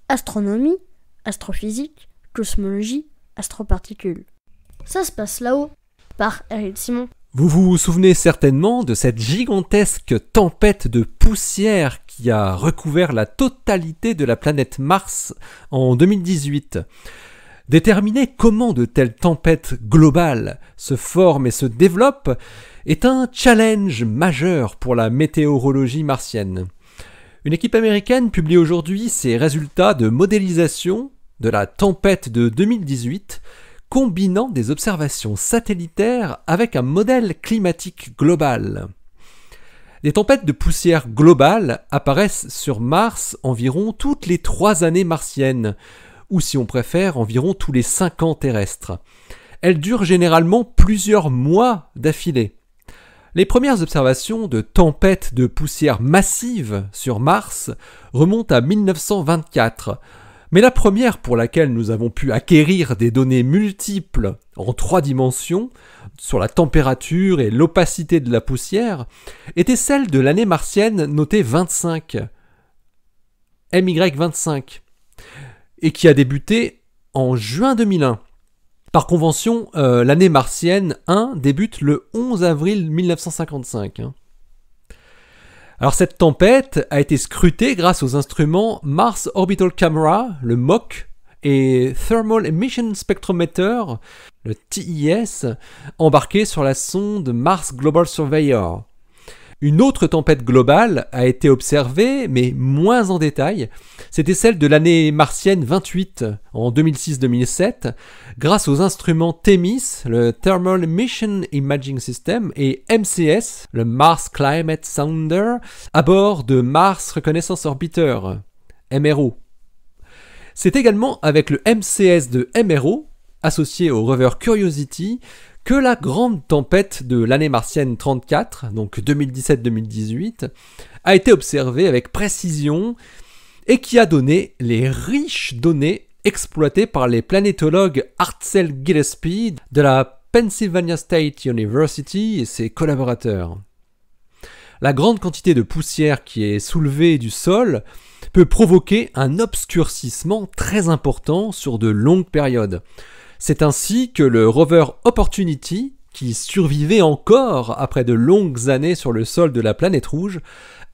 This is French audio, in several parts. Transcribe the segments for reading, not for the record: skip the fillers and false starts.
astronomie, astrophysique, cosmologie, astroparticules. Ça se passe là-haut, par Eric Simon. Vous vous souvenez certainement de cette gigantesque tempête de poussière qui a recouvert la totalité de la planète Mars en 2018. Déterminer comment de telles tempêtes globales se forment et se développent est un challenge majeur pour la météorologie martienne. Une équipe américaine publie aujourd'hui ses résultats de modélisation de la tempête de 2018, combinant des observations satellitaires avec un modèle climatique global. Les tempêtes de poussière globales apparaissent sur Mars environ toutes les 3 années martiennes, ou si on préfère, environ tous les 5 ans terrestres. Elles durent généralement plusieurs mois d'affilée. Les premières observations de tempêtes de poussière massive sur Mars remontent à 1924, mais la première pour laquelle nous avons pu acquérir des données multiples en 3 dimensions sur la température et l'opacité de la poussière était celle de l'année martienne notée 25, MY25, et qui a débuté en juin 2001. Par convention, l'année martienne 1 débute le 11 avril 1955. Alors cette tempête a été scrutée grâce aux instruments Mars Orbital Camera, le MOC, et Thermal Emission Spectrometer, le TES, embarqués sur la sonde Mars Global Surveyor. Une autre tempête globale a été observée, mais moins en détail. C'était celle de l'année martienne 28, en 2006-2007, grâce aux instruments TEMIS, le Thermal Emission Imaging System, et MCS, le Mars Climate Sounder, à bord de Mars Reconnaissance Orbiter, MRO. C'est également avec le MCS de MRO, associé au rover Curiosity, que la grande tempête de l'année martienne 34, donc 2017-2018, a été observée avec précision et qui a donné les riches données exploitées par les planétologues Hartzell Gillespie de la Pennsylvania State University et ses collaborateurs. La grande quantité de poussière qui est soulevée du sol peut provoquer un obscurcissement très important sur de longues périodes. C'est ainsi que le rover Opportunity, qui survivait encore après de longues années sur le sol de la planète rouge,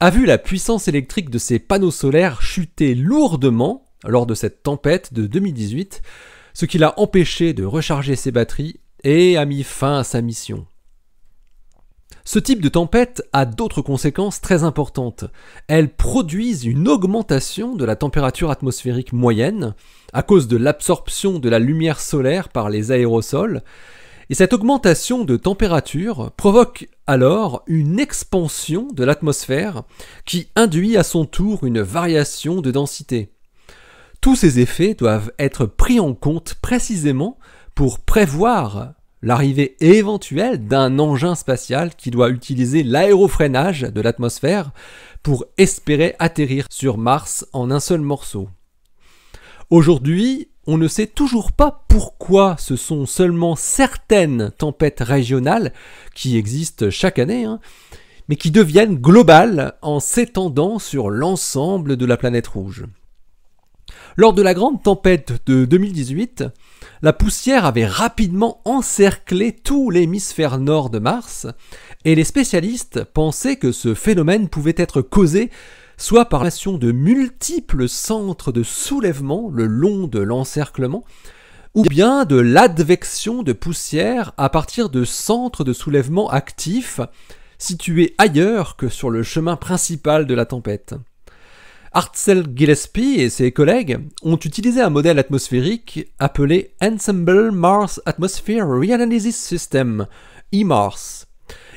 a vu la puissance électrique de ses panneaux solaires chuter lourdement lors de cette tempête de 2018, ce qui l'a empêché de recharger ses batteries et a mis fin à sa mission. Ce type de tempête a d'autres conséquences très importantes. Elles produisent une augmentation de la température atmosphérique moyenne à cause de l'absorption de la lumière solaire par les aérosols, et cette augmentation de température provoque alors une expansion de l'atmosphère qui induit à son tour une variation de densité. Tous ces effets doivent être pris en compte précisément pour prévoir l'arrivée éventuelle d'un engin spatial qui doit utiliser l'aérofreinage de l'atmosphère pour espérer atterrir sur Mars en un seul morceau. Aujourd'hui, on ne sait toujours pas pourquoi ce sont seulement certaines tempêtes régionales qui existent chaque année, mais qui deviennent globales en s'étendant sur l'ensemble de la planète rouge. Lors de la grande tempête de 2018, la poussière avait rapidement encerclé tout l'hémisphère nord de Mars, et les spécialistes pensaient que ce phénomène pouvait être causé soit par l'action de multiples centres de soulèvement le long de l'encerclement, ou bien de l'advection de poussière à partir de centres de soulèvement actifs situés ailleurs que sur le chemin principal de la tempête. Hartzell Gillespie et ses collègues ont utilisé un modèle atmosphérique appelé Ensemble Mars Atmosphere Reanalysis System, EMARS.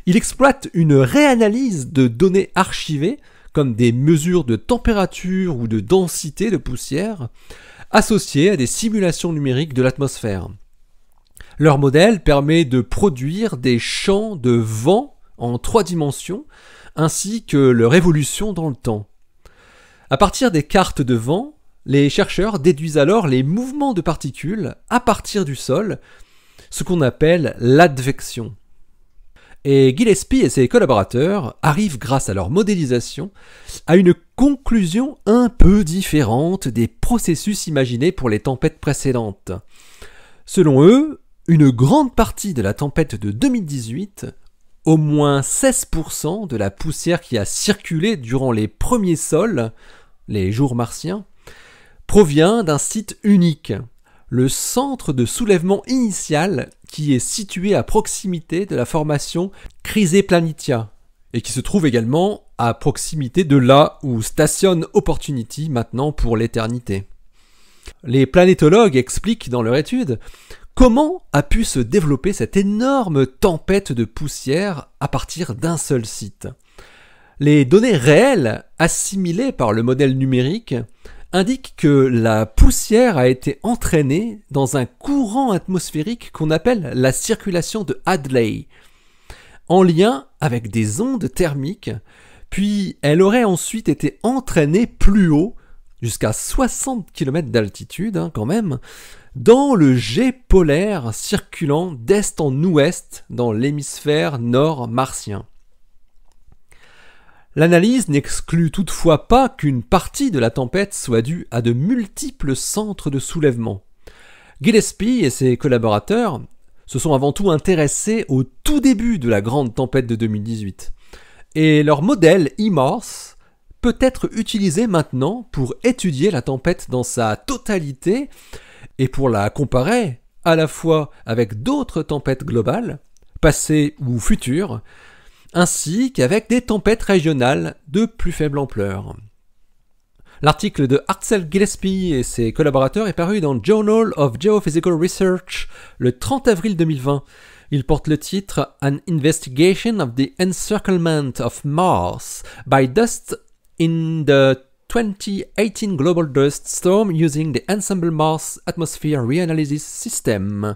Il exploite une réanalyse de données archivées, comme des mesures de température ou de densité de poussière, associées à des simulations numériques de l'atmosphère. Leur modèle permet de produire des champs de vent en 3 dimensions, ainsi que leur évolution dans le temps. À partir des cartes de vent, les chercheurs déduisent alors les mouvements de particules à partir du sol, ce qu'on appelle l'advection. Et Gillespie et ses collaborateurs arrivent, grâce à leur modélisation, à une conclusion un peu différente des processus imaginés pour les tempêtes précédentes. Selon eux, une grande partie de la tempête de 2018, au moins 16% de la poussière qui a circulé durant les premiers sols, les jours martiens, provient d'un site unique, le centre de soulèvement initial qui est situé à proximité de la formation Chrysae Planitia et qui se trouve également à proximité de là où stationne Opportunity maintenant pour l'éternité. Les planétologues expliquent dans leur étude comment a pu se développer cette énorme tempête de poussière à partir d'un seul site. Les données réelles assimilées par le modèle numérique indique que la poussière a été entraînée dans un courant atmosphérique qu'on appelle la circulation de Hadley, en lien avec des ondes thermiques, puis elle aurait ensuite été entraînée plus haut, jusqu'à 60 km d'altitude quand même, dans le jet polaire circulant d'est en ouest dans l'hémisphère nord martien. L'analyse n'exclut toutefois pas qu'une partie de la tempête soit due à de multiples centres de soulèvement. Gillespie et ses collaborateurs se sont avant tout intéressés au tout début de la grande tempête de 2018. Et leur modèle IMARS peut être utilisé maintenant pour étudier la tempête dans sa totalité et pour la comparer à la fois avec d'autres tempêtes globales, passées ou futures, ainsi qu'avec des tempêtes régionales de plus faible ampleur. L'article de Hartzell Gillespie et ses collaborateurs est paru dans Journal of Geophysical Research le 30 avril 2020. Il porte le titre « An Investigation of the Encirclement of Mars by Dust in the 2018 Global Dust Storm using the Ensemble Mars Atmosphere Reanalysis System ».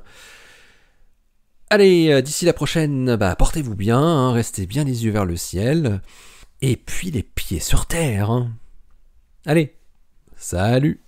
Allez, d'ici la prochaine, portez-vous bien, restez bien les yeux vers le ciel, et puis les pieds sur terre. Allez, salut!